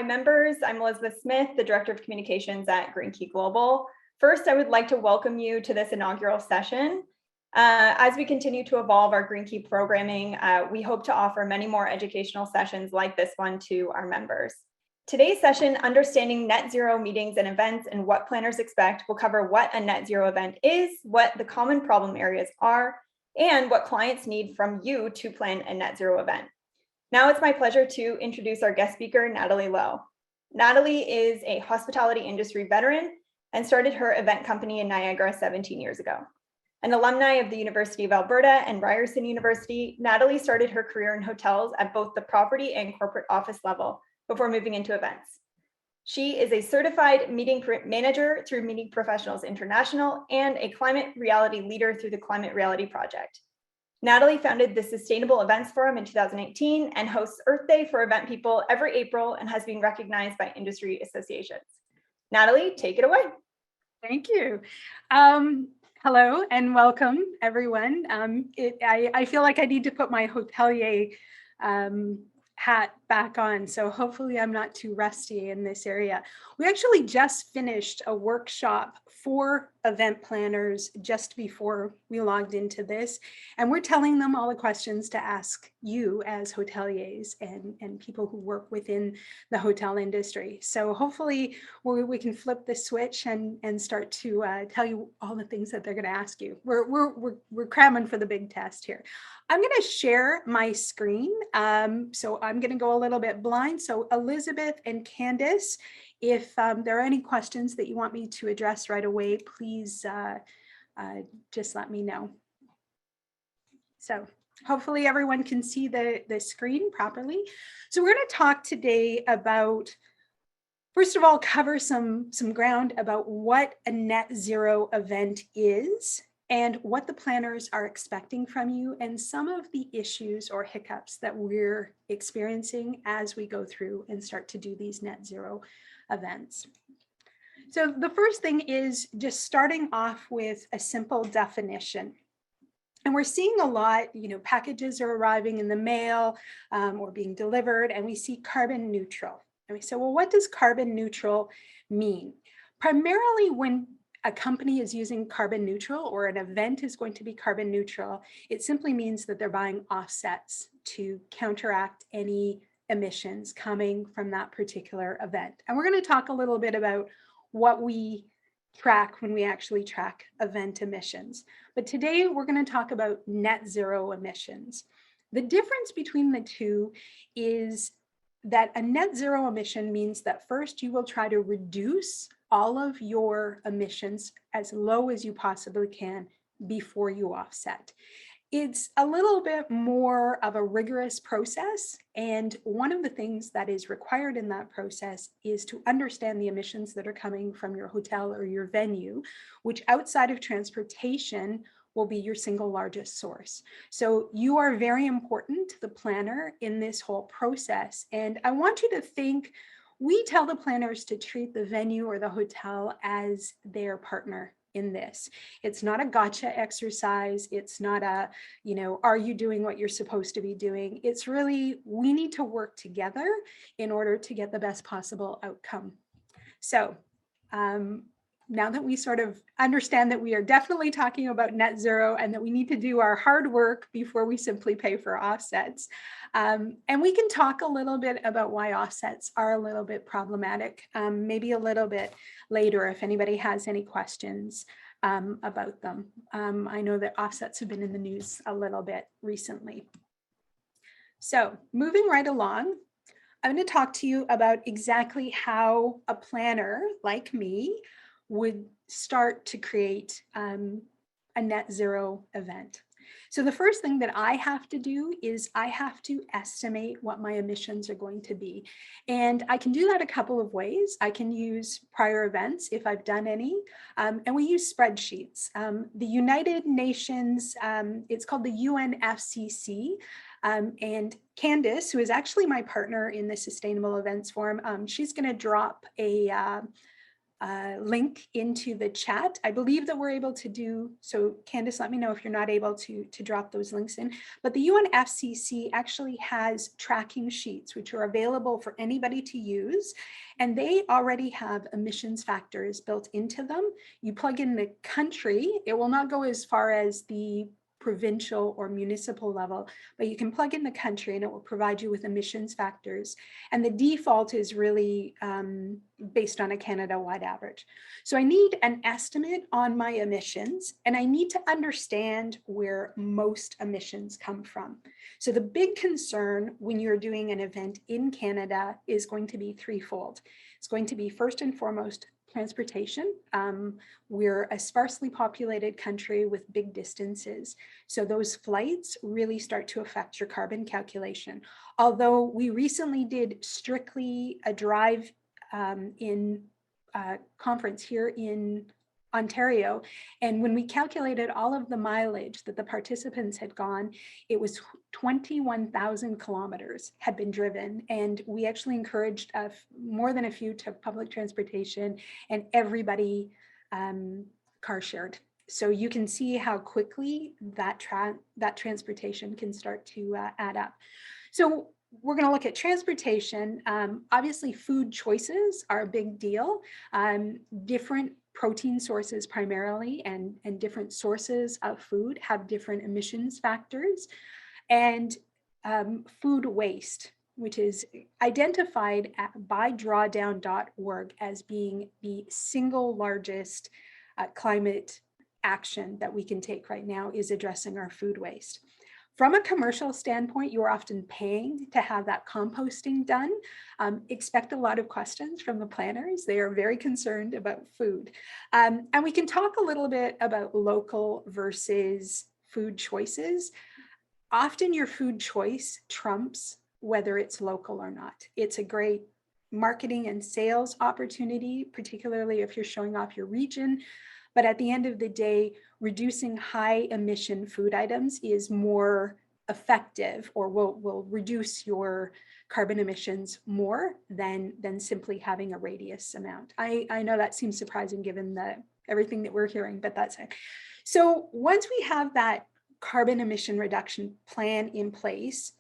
Hi, members. I'm Elizabeth Smith, the Director of Communications at Green Key Global. First, I would like to welcome you to this inaugural session. As we continue to evolve our Green Key programming, we hope to offer many more educational sessions like this one to our members. Today's session, Understanding Net Zero Meetings and Events and What Planners Expect, will cover what a net zero event is, what the common problem areas are, and what clients need from you to plan a net zero event. Now it's my pleasure to introduce our guest speaker, Natalie Lowe. Natalie is a hospitality industry veteran and started her event company in Niagara 17 years ago. An alumni of the University of Alberta and Ryerson University, Natalie started her career in hotels at both the property and corporate office level before moving into events. She is a certified meeting manager through Meeting Professionals International and a climate reality leader through the Climate Reality Project. Natalie founded the Sustainable Events Forum in 2018 and hosts Earth Day for event people every April and has been recognized by industry associations. Natalie, take it away. Thank you. Hello and welcome, everyone. I feel like I need to put my hotelier hat back on, so hopefully I'm not too rusty in this area. We actually just finished a workshop for event planners just before we logged into this, and we're telling them all the questions to ask you as hoteliers and people who work within the hotel industry. So hopefully we can flip the switch and start to tell you all the things that they're going to ask you. We're cramming for the big test here. I'm going to share my screen. So I'm going to go a little bit blind. So Elizabeth and Candice, if there are any questions that you want me to address right away, please just let me know. So hopefully everyone can see the screen properly. So we're going to talk today about, first of all, cover some ground about what a net zero event is and what the planners are expecting from you and some of the issues or hiccups that we're experiencing as we go through and start to do these net zero events. So the first thing is just starting off with a simple definition. And we're seeing a lot, packages are arriving in the mail or being delivered, and we see carbon neutral. And we say, well, what does carbon neutral mean? Primarily when a company is using carbon neutral or an event is going to be carbon neutral, it simply means that they're buying offsets to counteract any emissions coming from that particular event. And we're going to talk a little bit about what we track when we actually track event emissions. But today we're going to talk about net zero emissions. The difference between the two is that a net zero emission means that first you will try to reduce all of your emissions as low as you possibly can before you offset. It's a little bit more of a rigorous process. And one of the things that is required in that process is to understand the emissions that are coming from your hotel or your venue, which outside of transportation will be your single largest source. So you are very important to the planner in this whole process. And I want you to think, we tell the planners to treat the venue or the hotel as their partner in this. It's not a gotcha exercise. It's not a, are you doing what you're supposed to be doing? It's really, we need to work together in order to get the best possible outcome. So now that we sort of understand that we are definitely talking about net zero and that we need to do our hard work before we simply pay for offsets. And we can talk a little bit about why offsets are a little bit problematic, maybe a little bit later if anybody has any questions about them. I know that offsets have been in the news a little bit recently. So moving right along, I'm going to talk to you about exactly how a planner like me would start to create a net zero event. So the first thing that I have to do is I have to estimate what my emissions are going to be. And I can do that a couple of ways. I can use prior events if I've done any, and we use spreadsheets. The United Nations, it's called the UNFCCC, and Candice, who is actually my partner in the Sustainable Events Forum, she's going to drop a link into the chat. I believe that we're able to do, so Candace, let me know if you're not able to drop those links in, but the UNFCCC actually has tracking sheets, which are available for anybody to use. And they already have emissions factors built into them. You plug in the country, it will not go as far as the provincial or municipal level, but you can plug in the country and it will provide you with emissions factors. And the default is really based on a Canada-wide average. So I need an estimate on my emissions, and I need to understand where most emissions come from. So the big concern when you're doing an event in Canada is going to be threefold. It's going to be first and foremost transportation. We're a sparsely populated country with big distances. So those flights really start to affect your carbon calculation. Although we recently did strictly a drive in conference here in Ontario. And when we calculated all of the mileage that the participants had gone, it was 21,000 kilometers had been driven. And we actually encouraged more than a few took public transportation, and everybody car shared. So you can see how quickly that transportation can start to add up. So we're going to look at transportation. Obviously, food choices are a big deal. Different protein sources primarily and different sources of food have different emissions factors. And food waste, which is identified by drawdown.org as being the single largest climate action that we can take right now, is addressing our food waste. From a commercial standpoint, you are often paying to have that composting done. Expect a lot of questions from the planners. They are very concerned about food. And we can talk a little bit about local versus food choices. Often your food choice trumps whether it's local or not. It's a great marketing and sales opportunity, particularly if you're showing off your region. But at the end of the day, reducing high emission food items is more effective, or will reduce your carbon emissions more than simply having a radius amount. I know that seems surprising given everything that we're hearing, but that's it. So once we have that carbon emission reduction plan in place,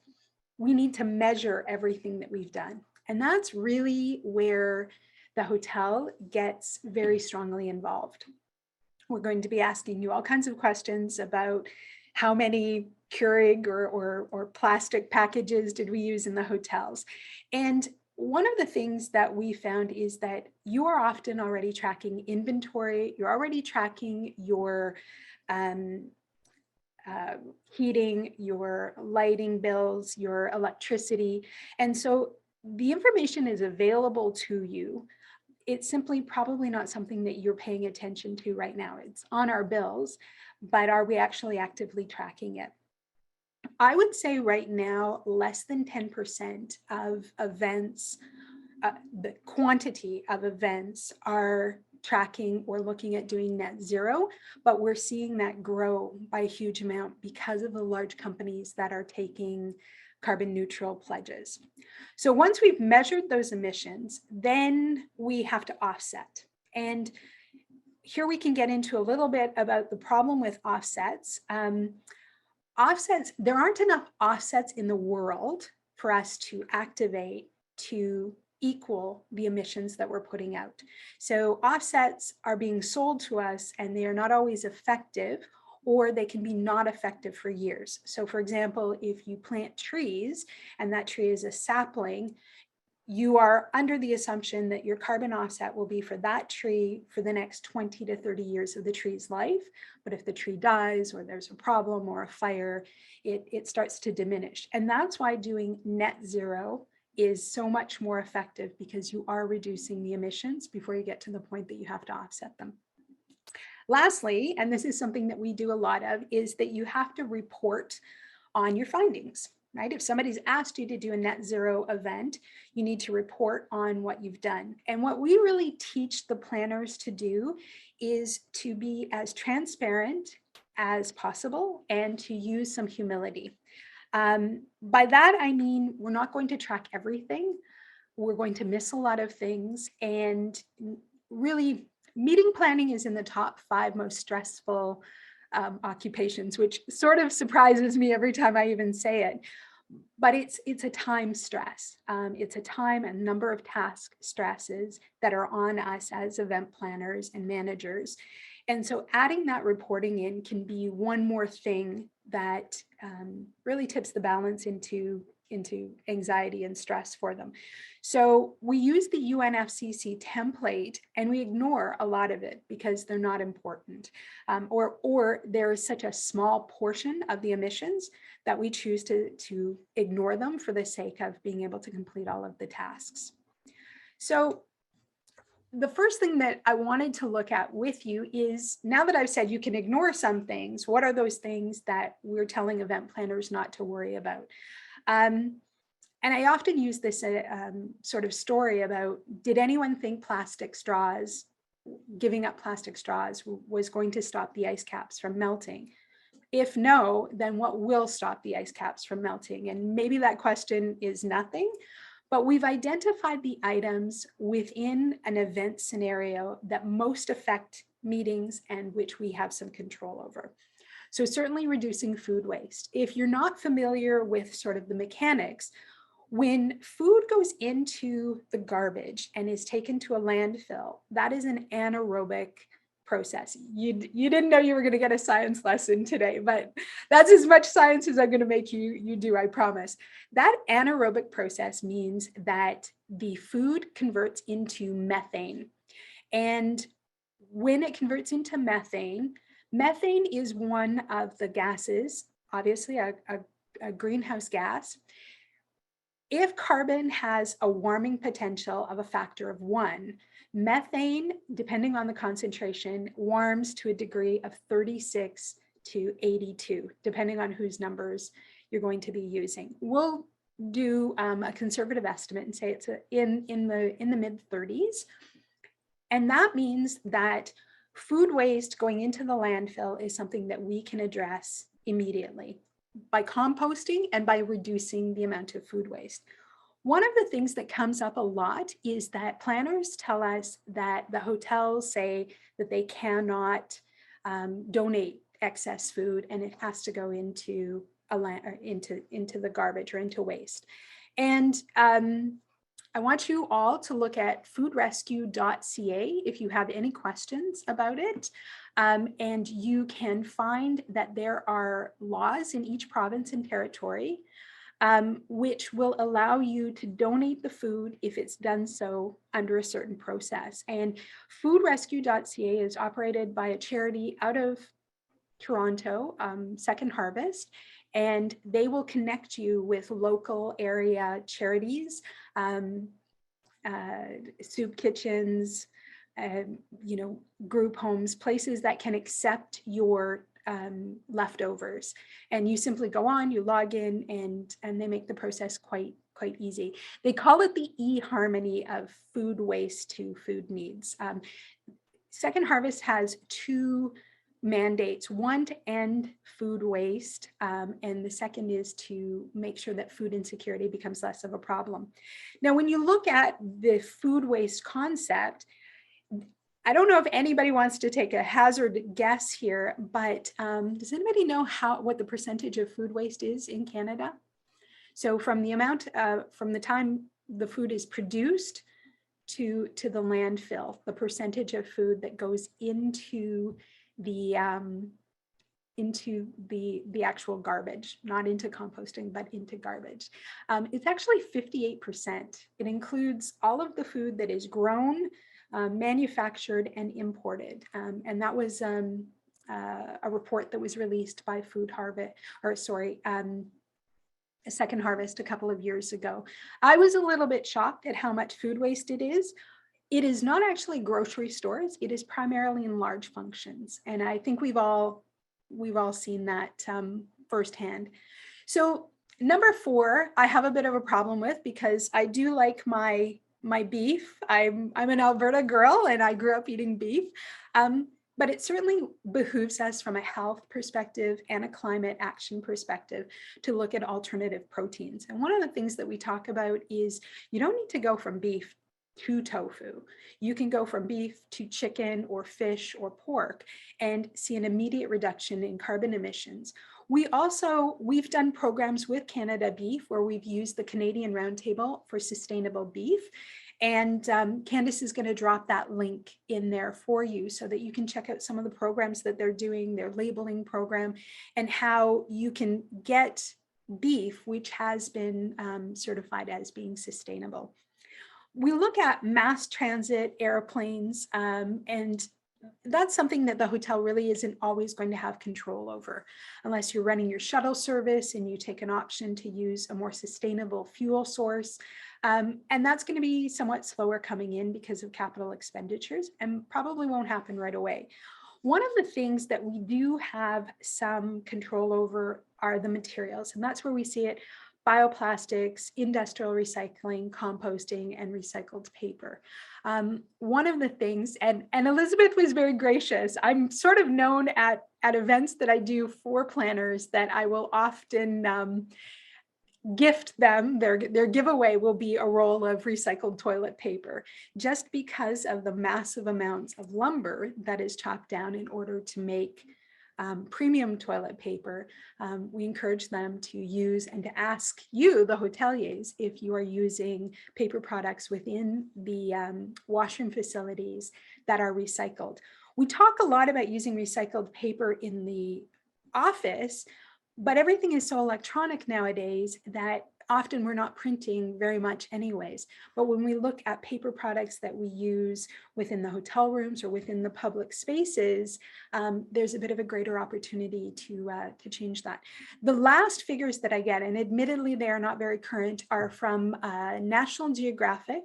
we need to measure everything that we've done. And that's really where the hotel gets very strongly involved. We're going to be asking you all kinds of questions about how many Keurig or plastic packages did we use in the hotels. And one of the things that we found is that you are often already tracking inventory, you're already tracking your heating, your lighting bills, your electricity. And so the information is available to you. It's simply probably not something that you're paying attention to right now. It's on our bills, but are we actually actively tracking it? I would say right now, less than 10% of events, the quantity of events are tracking or looking at doing net zero, but we're seeing that grow by a huge amount because of the large companies that are taking carbon neutral pledges. So once we've measured those emissions, then we have to offset. And here we can get into a little bit about the problem with offsets. Offsets, there aren't enough offsets in the world for us to activate to equal the emissions that we're putting out. So offsets are being sold to us and they are not always effective, or they can be not effective for years. So for example, if you plant trees and that tree is a sapling, you are under the assumption that your carbon offset will be for that tree for the next 20 to 30 years of the tree's life. But if the tree dies or there's a problem or a fire, it starts to diminish. And that's why doing net zero is so much more effective, because you are reducing the emissions before you get to the point that you have to offset them. Lastly, and this is something that we do a lot of, is that you have to report on your findings, right? If somebody's asked you to do a net zero event, you need to report on what you've done. And what we really teach the planners to do is to be as transparent as possible and to use some humility. By that, I mean, we're not going to track everything. We're going to miss a lot of things. And really, meeting planning is in the top 5 most stressful occupations, which sort of surprises me every time I even say it. But it's a time stress. It's a time and number of task stresses that are on us as event planners and managers. And so adding that reporting in can be one more thing that really tips the balance into anxiety and stress for them. So we use the UNFCCC template and we ignore a lot of it because they're not important, or there is such a small portion of the emissions that we choose to ignore them for the sake of being able to complete all of the tasks. So the first thing that I wanted to look at with you is, now that I've said you can ignore some things, what are those things that we're telling event planners not to worry about? And I often use this sort of story about, did anyone think giving up plastic straws was going to stop the ice caps from melting? If no, then what will stop the ice caps from melting? And maybe that question is nothing, but we've identified the items within an event scenario that most affect meetings and which we have some control over. So certainly reducing food waste. If you're not familiar with sort of the mechanics, when food goes into the garbage and is taken to a landfill, that is an anaerobic process. You didn't know you were going to get a science lesson today, but that's as much science as I'm going to make you do, I promise. That anaerobic process means that the food converts into methane. And when it converts into methane, methane is one of the gases, obviously a greenhouse gas. If carbon has a warming potential of a factor of 1, methane, depending on the concentration, warms to a degree of 36 to 82, depending on whose numbers you're going to be using. We'll do a conservative estimate and say it's in the mid 30s. And that means that food waste going into the landfill is something that we can address immediately by composting and by reducing the amount of food waste. One of the things that comes up a lot is that planners tell us that the hotels say that they cannot donate excess food and it has to go into the garbage or into waste. And I want you all to look at foodrescue.ca if you have any questions about it. And you can find that there are laws in each province and territory which will allow you to donate the food if it's done so under a certain process. And foodrescue.ca is operated by a charity out of Toronto, Second Harvest, and they will connect you with local area charities, soup kitchens, group homes, places that can accept your leftovers. And you simply go on, you log in, and they make the process quite easy. They call it the eHarmony of food waste to food needs. Second Harvest has 2 mandates, one to end food waste, and the second is to make sure that food insecurity becomes less of a problem. Now, when you look at the food waste concept, I don't know if anybody wants to take a hazard guess here, but does anybody know what the percentage of food waste is in Canada? So from the time the food is produced to the landfill, the percentage of food that goes into the actual garbage, not into composting, but into garbage. It's actually 58%. It includes all of the food that is grown, manufactured, and imported. And that was a report that was released by Second Harvest a couple of years ago. I was a little bit shocked at how much food waste it is. It is not actually grocery stores. It is primarily in large functions. And I think we've all seen that firsthand. So number 4, I have a bit of a problem with because I do like my beef. I'm an Alberta girl and I grew up eating beef. But it certainly behooves us from a health perspective and a climate action perspective to look at alternative proteins. And one of the things that we talk about is you don't need to go from beef to tofu. You can go from beef to chicken or fish or pork and see an immediate reduction in carbon emissions. We've done programs with Canada Beef where we've used the Canadian Roundtable for Sustainable Beef. And Candace is going to drop that link in there for you so that you can check out some of the programs that they're doing, their labeling program, and how you can get beef, which has been certified as being sustainable. We look at mass transit, airplanes, and that's something that the hotel really isn't always going to have control over unless you're running your shuttle service and you take an option to use a more sustainable fuel source. And that's going to be somewhat slower coming in because of capital expenditures and probably won't happen right away. One of the things that we do have some control over are the materials, and that's where we see it: bioplastics, industrial recycling, composting, and recycled paper. One of the things, and Elizabeth was very gracious, I'm sort of known at events that I do for planners that I will often gift them, their giveaway will be a roll of recycled toilet paper, just because of the massive amounts of lumber that is chopped down in order to make premium toilet paper. We encourage them to use and to ask you, the hoteliers, if you are using paper products within the washroom facilities that are recycled. We talk a lot about using recycled paper in the office, but everything is so electronic nowadays that often we're not printing very much anyways. But when we look at paper products that we use within the hotel rooms or within the public spaces, there's a bit of a greater opportunity to change that. The last figures that I get, and admittedly they are not very current, are from National Geographic.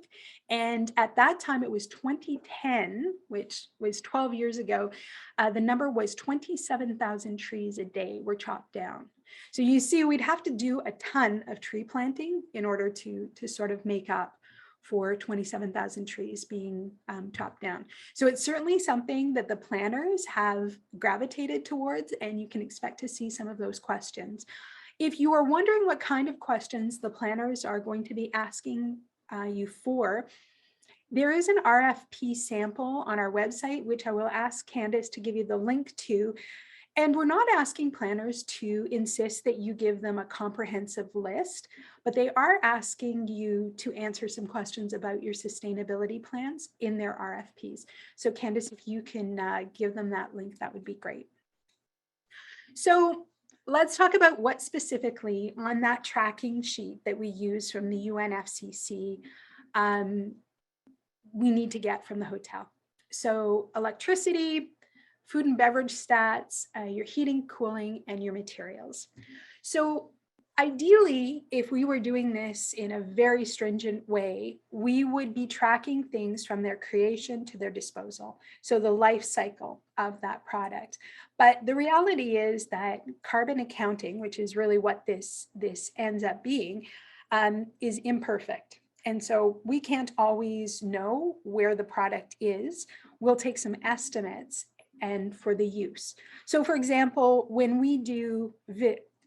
And at that time it was 2010, which was 12 years ago. The number was 27,000 trees a day were chopped down. So you see, we'd have to do a ton of tree planting in order to sort of make up for 27,000 trees being chopped down. So it's certainly something that the planners have gravitated towards, and you can expect to see some of those questions. If you are wondering what kind of questions the planners are going to be asking you for, there is an RFP sample on our website, which I will ask Candace to give you the link to. And we're not asking planners to insist that you give them a comprehensive list, but they are asking you to answer some questions about your sustainability plans in their RFPs. So Candace, if you can give them that link, that would be great. So let's talk about what specifically on that tracking sheet that we use from the UNFCCC we need to get from the hotel. So electricity, food and beverage stats, your heating, cooling, and your materials. So ideally, if we were doing this in a very stringent way, we would be tracking things from their creation to their disposal. So the life cycle of that product. But the reality is that carbon accounting, which is really what this ends up being, is imperfect. And so we can't always know where the product is. We'll take some estimates and for the use. So for example, when we do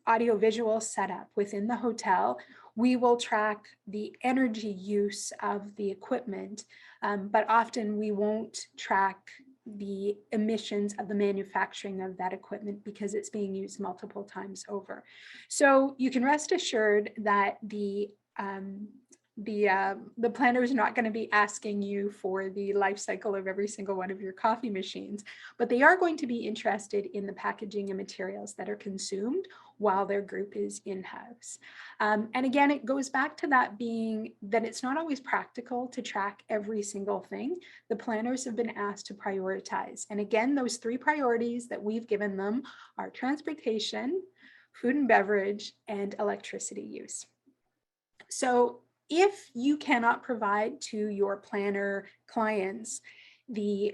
audio-visual setup within the hotel, we will track the energy use of the equipment, but often we won't track the emissions of the manufacturing of that equipment because it's being used multiple times over. So you can rest assured that the planner is not going to be asking you for the life cycle of every single one of your coffee machines, but they are going to be interested in the packaging and materials that are consumed while their group is in-house. And again, it goes back to that being that it's not always practical to track every single thing. The planners have been asked to prioritize. And again, those 3 priorities that we've given them are transportation, food and beverage, and electricity use. So if you cannot provide to your planner clients the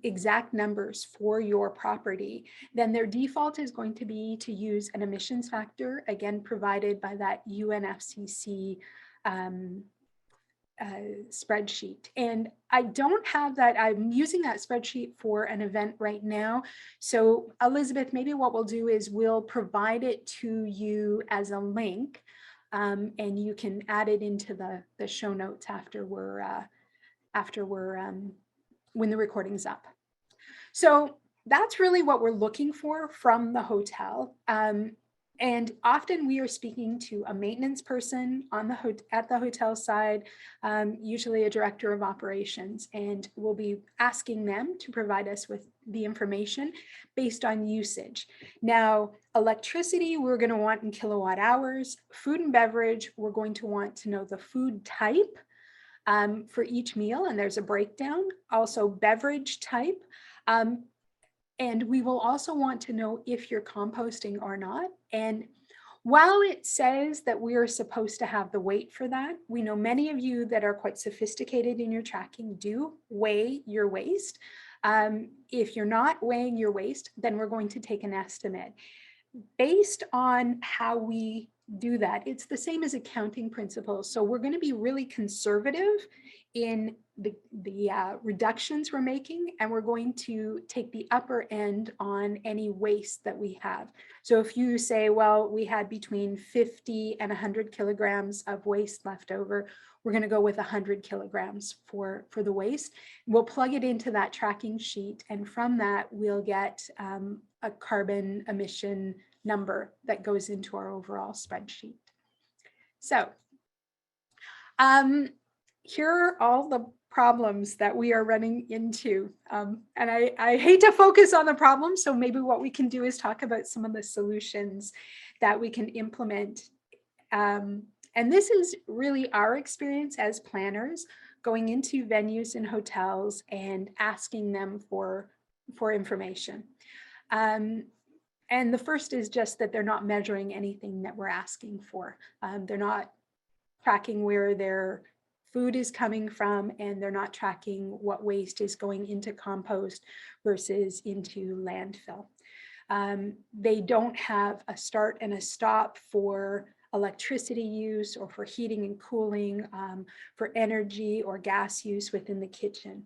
exact numbers for your property, then their default is going to be to use an emissions factor, again, provided by that UNFCCC spreadsheet. And I don't have that. I'm using that spreadsheet for an event right now. So Elizabeth, maybe what we'll do is we'll provide it to you as a link. And you can add it into the show notes after we're after when the recording's up. So that's really what we're looking for from the hotel. And often we are speaking to a maintenance person at the hotel side, usually a director of operations, and we'll be asking them to provide us with the information based on usage. Now, electricity, we're going to want in kilowatt hours. Food and beverage, we're going to want to know the food type for each meal, and there's a breakdown. Also, beverage type. And we will also want to know if you're composting or not. And while it says that we are supposed to have the weight for that, we know many of you that are quite sophisticated in your tracking do weigh your waste. If you're not weighing your waste, then we're going to take an estimate. Based on how we do that, it's the same as accounting principles. So we're going to be really conservative in the reductions we're making, and we're going to take the upper end on any waste that we have. So if you say, well, we had between 50 and 100 kilograms of waste left over, we're going to go with 100 kilograms for the waste. We'll plug it into that tracking sheet, and from that we'll get a carbon emission number that goes into our overall spreadsheet. So here are all the problems that we are running into. And I hate to focus on the problems, so maybe what we can do is talk about some of the solutions that we can implement. And this is really our experience as planners going into venues and hotels and asking them for information. And the first is just that they're not measuring anything that we're asking for. They're not tracking where their food is coming from, and they're not tracking what waste is going into compost versus into landfill. They don't have a start and a stop for electricity use or for heating and cooling, for energy or gas use within the kitchen.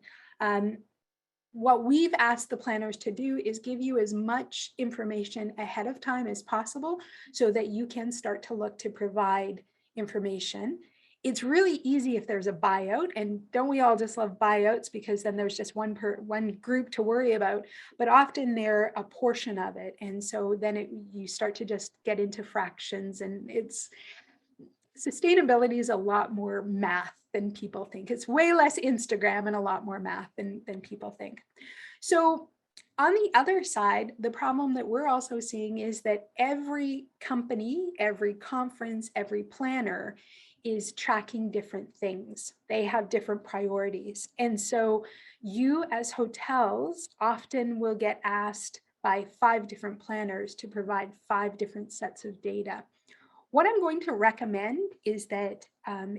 What we've asked the planners to do is give you as much information ahead of time as possible so that you can start to look to provide information. It's really easy if there's a buyout, and don't we all just love buyouts because then there's just one group to worry about, but often they're a portion of it. And so then you start to just get into fractions, and sustainability is a lot more math than people think. It's way less Instagram and a lot more math than people think. So on the other side, the problem that we're also seeing is that every company, every conference, every planner is tracking different things. They have different priorities. And so you as hotels often will get asked by 5 different planners to provide 5 different sets of data. What I'm going to recommend is that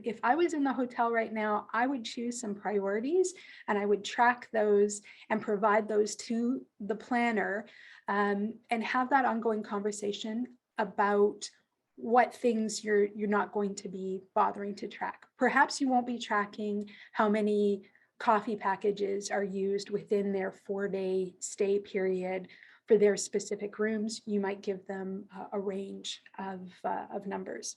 if I was in the hotel right now, I would choose some priorities and I would track those and provide those to the planner and have that ongoing conversation about what things you're not going to be bothering to track. Perhaps you won't be tracking how many coffee packages are used within their 4-day stay period for their specific rooms. You might give them a range of numbers.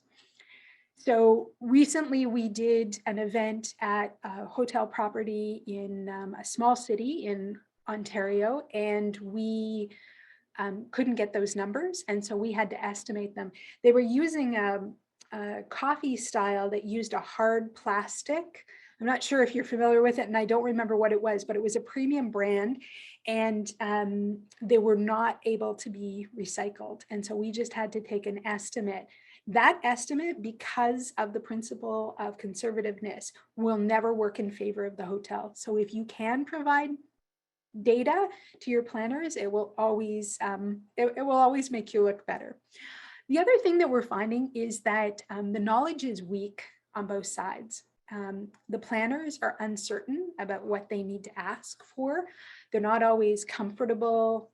So recently we did an event at a hotel property in a small city in Ontario, and we couldn't get those numbers. And so we had to estimate them. They were using a coffee style that used a hard plastic. I'm not sure if you're familiar with it, and I don't remember what it was, but it was a premium brand, and they were not able to be recycled. And so we just had to take an estimate. That estimate, because of the principle of conservativeness, will never work in favor of the hotel. So if you can provide data to your planners, it will always make you look better. The other thing that we're finding is that the knowledge is weak on both sides. The planners are uncertain about what they need to ask for. They're not always comfortable.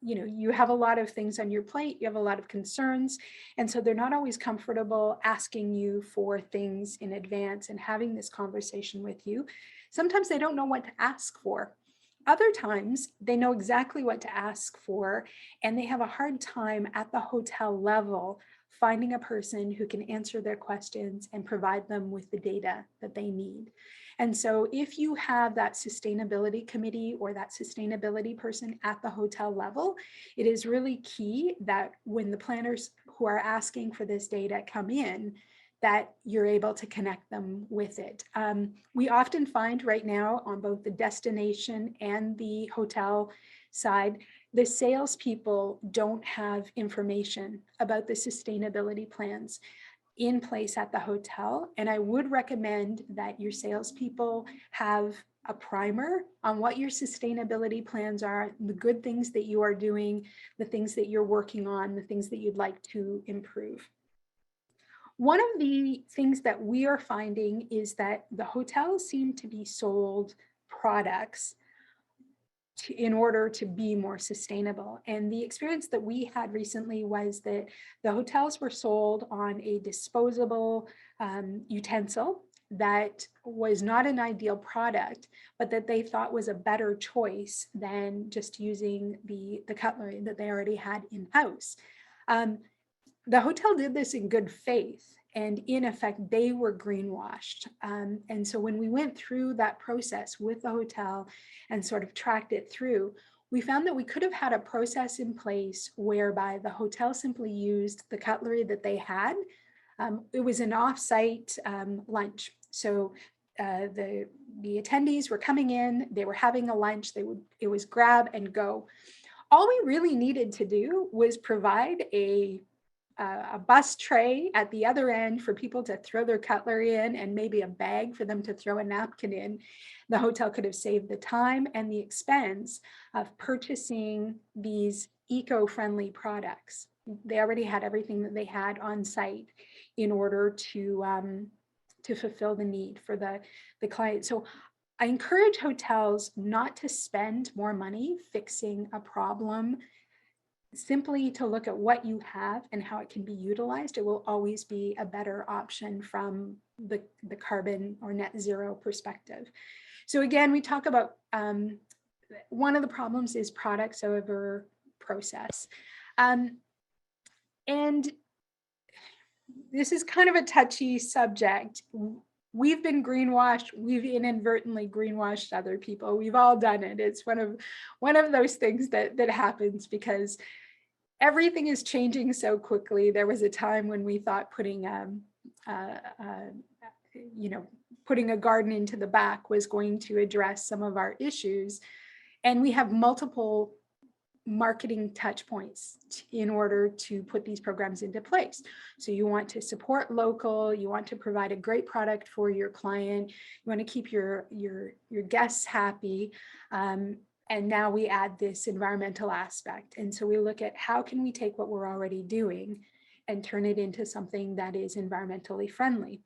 You have a lot of things on your plate, you have a lot of concerns, and so they're not always comfortable asking you for things in advance and having this conversation with you. Sometimes they don't know what to ask for. Other times they know exactly what to ask for, and they have a hard time at the hotel level finding a person who can answer their questions and provide them with the data that they need. And so if you have that sustainability committee or that sustainability person at the hotel level, it is really key that when the planners who are asking for this data come in, that you're able to connect them with it. We often find right now on both the destination and the hotel side, the salespeople don't have information about the sustainability plans in place at the hotel. And I would recommend that your salespeople have a primer on what your sustainability plans are, the good things that you are doing, the things that you're working on, the things that you'd like to improve. One of the things that we are finding is that the hotels seem to be sold products in order to be more sustainable. And the experience that we had recently was that the hotels were sold on a disposable utensil that was not an ideal product, but that they thought was a better choice than just using the cutlery that they already had in-house. The hotel did this in good faith, and in effect, they were greenwashed. And so when we went through that process with the hotel and sort of tracked it through, we found that we could have had a process in place whereby the hotel simply used the cutlery that they had. It was an off-site lunch. So the attendees were coming in, they were having a lunch, it was grab and go. All we really needed to do was provide a bus tray at the other end for people to throw their cutlery in, and maybe a bag for them to throw a napkin in. The hotel could have saved the time and the expense of purchasing these eco-friendly products. They already had everything that they had on site in order to fulfill the need for the client. So I encourage hotels not to spend more money fixing a problem, simply to look at what you have and how it can be utilized. It will always be a better option from the carbon or net zero perspective. So again, we talk about one of the problems is products over process. And this is kind of a touchy subject. We've been greenwashed. We've inadvertently greenwashed other people. We've all done it. It's one of those things that happens because everything is changing so quickly. There was a time when we thought putting a garden into the back was going to address some of our issues, and we have multiple marketing touch points in order to put these programs into place. So you want to support local, you want to provide a great product for your client, you want to keep your guests happy. And now we add this environmental aspect. And so we look at how can we take what we're already doing and turn it into something that is environmentally friendly.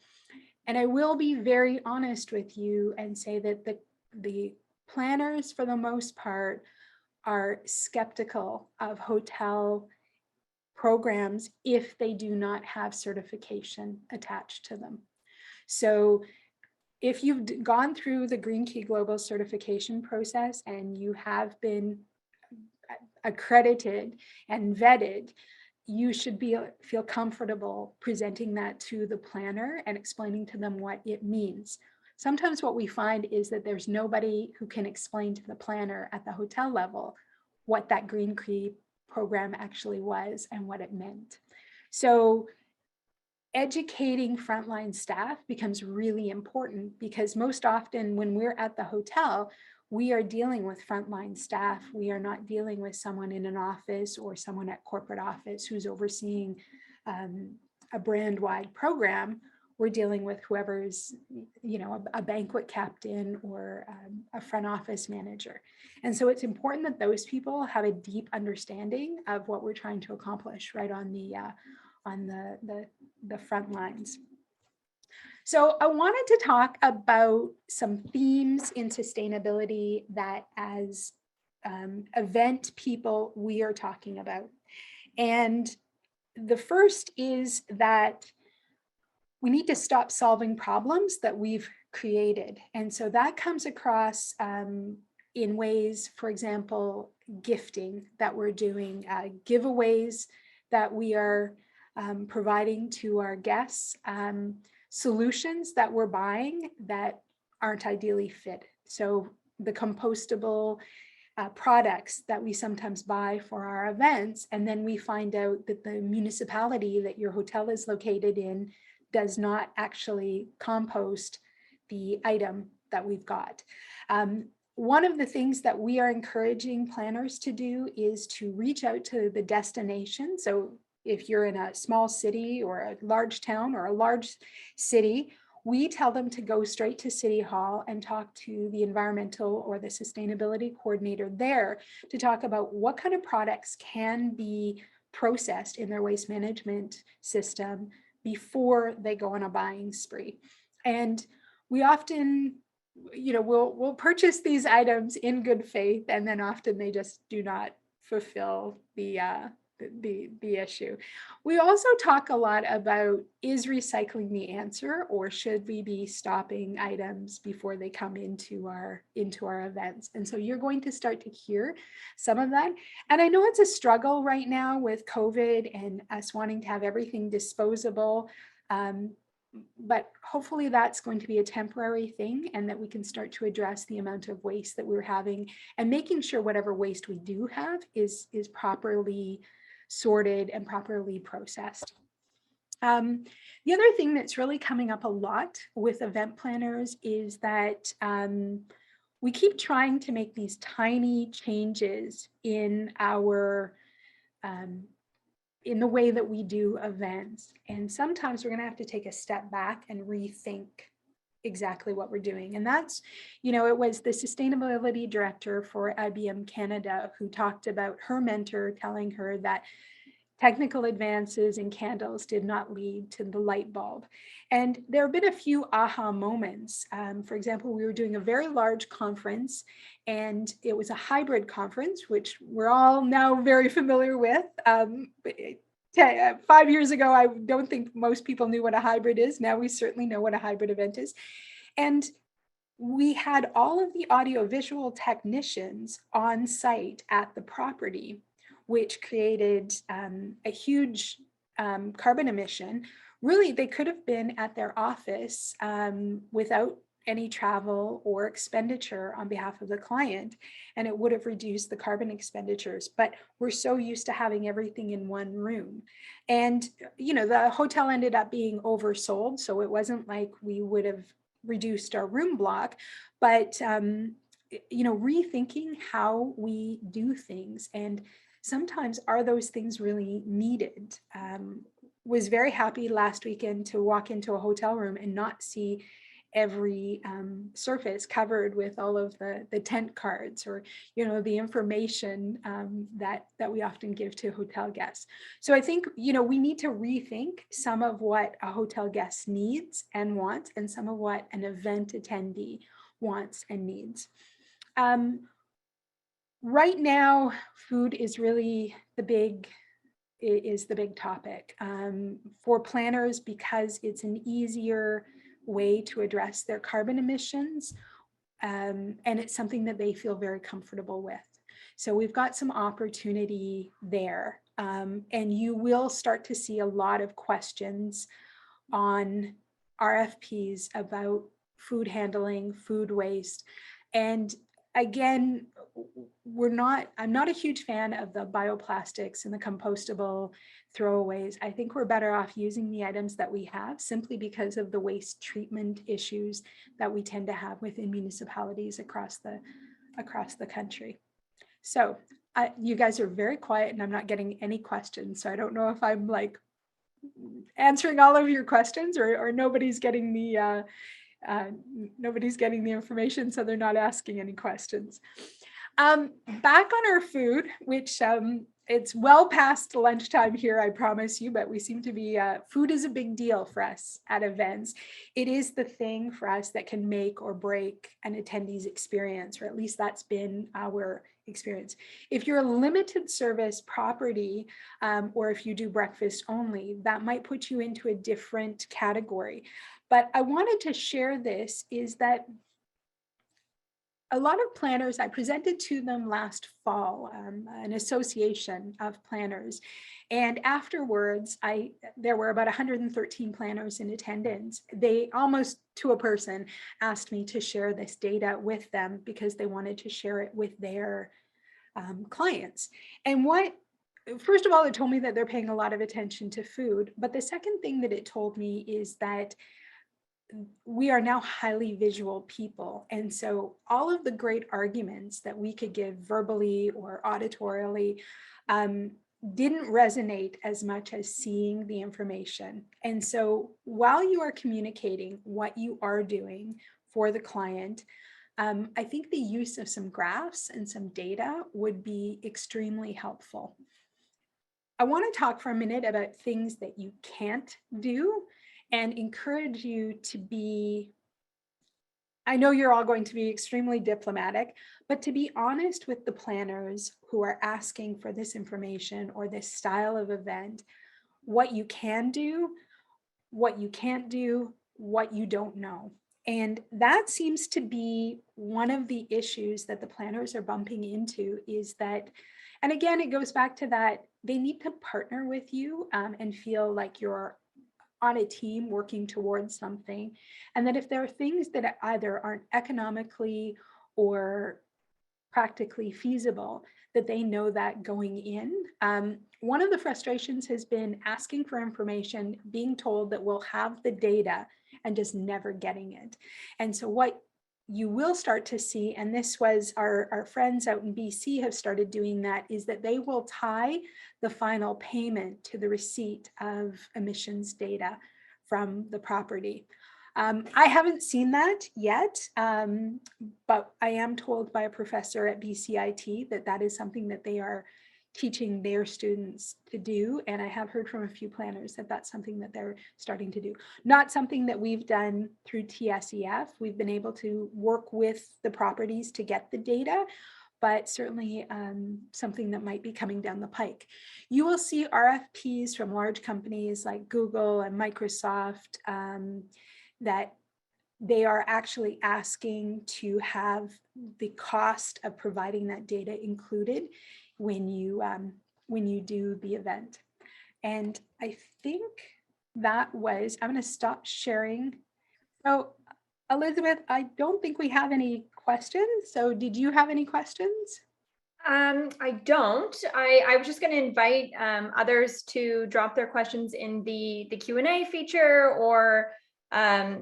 And I will be very honest with you and say that the planners, for the most part, are skeptical of hotel programs if they do not have certification attached to them. So if you've gone through the Green Key Global certification process and you have been accredited and vetted, you should feel comfortable presenting that to the planner and explaining to them what it means. Sometimes what we find is that there's nobody who can explain to the planner at the hotel level what that Green Key program actually was and what it meant. So educating frontline staff becomes really important because most often when we're at the hotel, we are dealing with frontline staff. We are not dealing with someone in an office or someone at corporate office who's overseeing a brand-wide program. We're dealing with whoever's, a banquet captain or a front office manager. And so it's important that those people have a deep understanding of what we're trying to accomplish right on the front lines. So I wanted to talk about some themes in sustainability that as event people we are talking about. And the first is that we need to stop solving problems that we've created. And so that comes across in ways, for example, gifting that we're doing, giveaways that we are providing to our guests solutions that we're buying that aren't ideally fit. So the compostable products that we sometimes buy for our events, and then we find out that the municipality that your hotel is located in does not actually compost the item that we've got. One of the things that we are encouraging planners to do is to reach out to the destination. So if you're in a small city or a large town or a large city, we tell them to go straight to City Hall and talk to the environmental or the sustainability coordinator there to talk about what kind of products can be processed in their waste management system before they go on a buying spree. And we often, we'll purchase these items in good faith, and then often they just do not fulfill the issue. We also talk a lot about, is recycling the answer, or should we be stopping items before they come into our events? And so you're going to start to hear some of that. And I know it's a struggle right now with COVID and us wanting to have everything disposable. But hopefully that's going to be a temporary thing, and that we can start to address the amount of waste that we're having, and making sure whatever waste we do have is properly sorted and properly processed. The other thing that's really coming up a lot with event planners is that we keep trying to make these tiny changes in our in the way that we do events. And sometimes we're going to have to take a step back and rethink exactly what we're doing. And that's, it was the sustainability director for IBM Canada who talked about her mentor telling her that technical advances in candles did not lead to the light bulb. And there have been a few aha moments. For example, we were doing a very large conference, and it was a hybrid conference, which we're all now very familiar with. 5 years ago, I don't think most people knew what a hybrid is. Now we certainly know what a hybrid event is. And we had all of the audiovisual technicians on site at the property, which created a huge carbon emission. Really, they could have been at their office without any travel or expenditure on behalf of the client, and it would have reduced the carbon expenditures. But we're so used to having everything in one room. And, the hotel ended up being oversold, so it wasn't like we would have reduced our room block, but, rethinking how we do things, and sometimes are those things really needed? Was very happy last weekend to walk into a hotel room and not see every surface covered with all of the tent cards, or the information that we often give to hotel guests. So I think we need to rethink some of what a hotel guest needs and wants, and some of what an event attendee wants and needs. Right now, food is really the big topic for planners, because it's an easier way to address their carbon emissions, and it's something that they feel very comfortable with. So we've got some opportunity there, and you will start to see a lot of questions on RFPs about food handling, food waste. And again, I'm not a huge fan of the bioplastics and the compostable throwaways. I think we're better off using the items that we have, simply because of the waste treatment issues that we tend to have within municipalities across the country. So you guys are very quiet, and I'm not getting any questions. So I don't know if I'm like answering all of your questions, or nobody's getting the information, so they're not asking any questions. Back on our food, which it's well past lunchtime here, I promise you, but we seem to be, food is a big deal for us at events. It is the thing for us that can make or break an attendee's experience, or at least that's been our experience. If you're a limited service property, or if you do breakfast only, that might put you into a different category. But I wanted to share this, is that a lot of planners, I presented to them last fall, an association of planners. And afterwards, there were about 113 planners in attendance. They almost to a person asked me to share this data with them because they wanted to share it with their clients. And first of all, it told me that they're paying a lot of attention to food. But the second thing that it told me is that we are now highly visual people. And so all of the great arguments that we could give verbally or auditorially didn't resonate as much as seeing the information. And so while you are communicating what you are doing for the client, I think the use of some graphs and some data would be extremely helpful. I want to talk for a minute about things that you can't do and encourage you to be, I know you're all going to be extremely diplomatic, but to be honest with the planners who are asking for this information or this style of event, what you can do, what you can't do, what you don't know. And that seems to be one of the issues that the planners are bumping into is that, and again, it goes back to that they need to partner with you and feel like you're on a team working towards something. And that if there are things that either aren't economically or practically feasible, that they know that going in. One of the frustrations has been asking for information, being told that we'll have the data and just never getting it. And so what you will start to see, and this was our friends out in BC have started doing that, is that they will tie the final payment to the receipt of emissions data from the property. I haven't seen that yet, but I am told by a professor at BCIT that that is something that they are teaching their students to do. And I have heard from a few planners that that's something that they're starting to do. Not something that we've done through TSEF. We've been able to work with the properties to get the data, but certainly something that might be coming down the pike. You will see RFPs from large companies like Google and Microsoft that they are actually asking to have the cost of providing that data included when you do the event. And I think that was, I'm going to stop sharing. So Elizabeth, I don't think we have any questions. So did you have any questions? I don't. I was just going to invite others to drop their questions in the Q&A feature or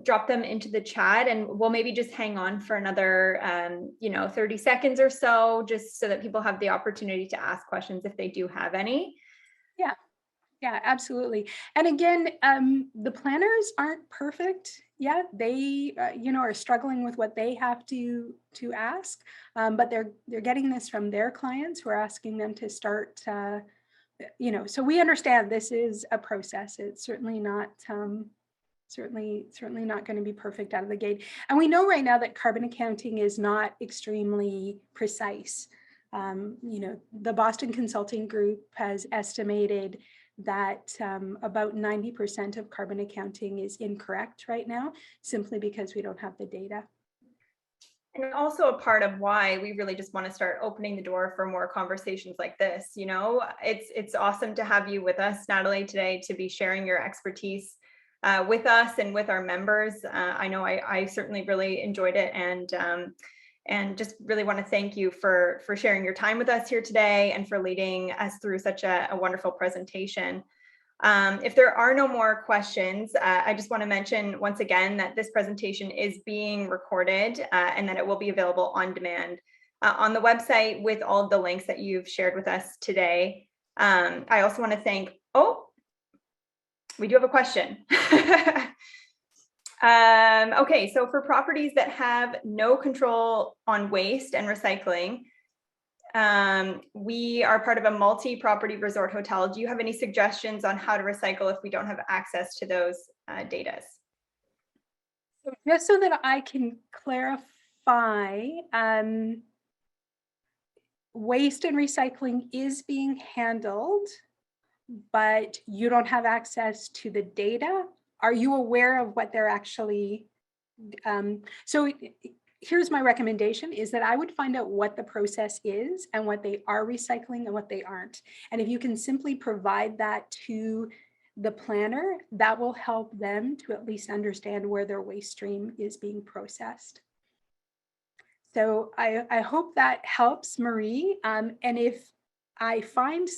drop them into the chat, and we'll maybe just hang on for another 30 seconds or so, just so that people have the opportunity to ask questions if they do have any. Yeah, absolutely. And again, the planners aren't perfect yet. They, are struggling with what they have to ask, but they're getting this from their clients who are asking them to start. So we understand this is a process. It's certainly not. Certainly not going to be perfect out of the gate. And we know right now that carbon accounting is not extremely precise. The Boston Consulting Group has estimated that about 90% of carbon accounting is incorrect right now, simply because we don't have the data. And also a part of why we really just want to start opening the door for more conversations like this. It's awesome to have you with us, Natalie, today, to be sharing your expertise with us and with our members. I know I certainly really enjoyed it, and just really want to thank you for sharing your time with us here today and for leading us through such a wonderful presentation. If there are no more questions, I just want to mention once again that this presentation is being recorded and that it will be available on demand on the website with all of the links that you've shared with us today. I also want to thank, we do have a question. Okay, so for properties that have no control on waste and recycling, we are part of a multi-property resort hotel. Do you have any suggestions on how to recycle if we don't have access to those data? So just so that I can clarify, waste and recycling is being handled, but you don't have access to the data. Are you aware of what they're actually, so here's my recommendation is that I would find out what the process is and what they are recycling and what they aren't. And if you can simply provide that to the planner, that will help them to at least understand where their waste stream is being processed. So I hope that helps, Marie. And if I find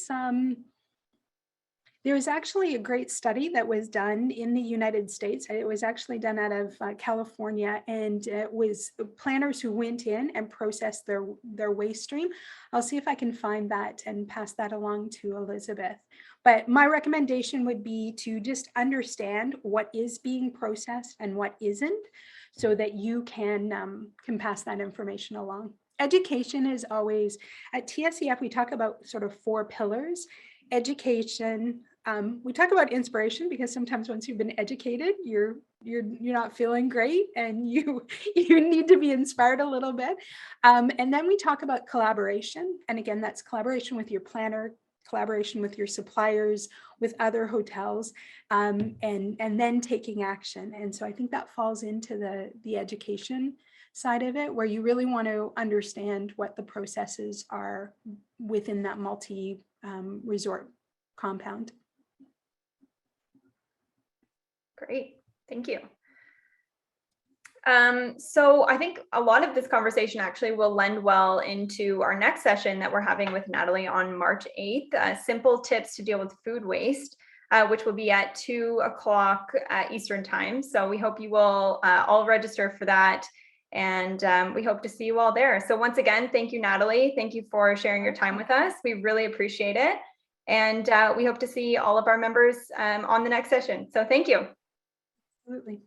there's actually a great study that was done in the United States. It was actually done out of California, and it was planners who went in and processed their waste stream. I'll see if I can find that and pass that along to Elizabeth. But my recommendation would be to just understand what is being processed and what isn't, so that you can pass that information along. Education is always, at TSEF, we talk about sort of 4 pillars. Education, we talk about inspiration, because sometimes once you've been educated, you're not feeling great and you need to be inspired a little bit. And then we talk about collaboration. And again, that's collaboration with your planner, collaboration with your suppliers, with other hotels, and then taking action. And so I think that falls into the education side of it, where you really want to understand what the processes are within that multi-resort compound. Great, thank you. So I think a lot of this conversation actually will lend well into our next session that we're having with Natalie on March 8th, simple tips to deal with food waste, which will be at 2 o'clock Eastern time. So we hope you will all register for that. And we hope to see you all there. So once again, thank you, Natalie. Thank you for sharing your time with us. We really appreciate it. And we hope to see all of our members on the next session. So thank you. Absolutely.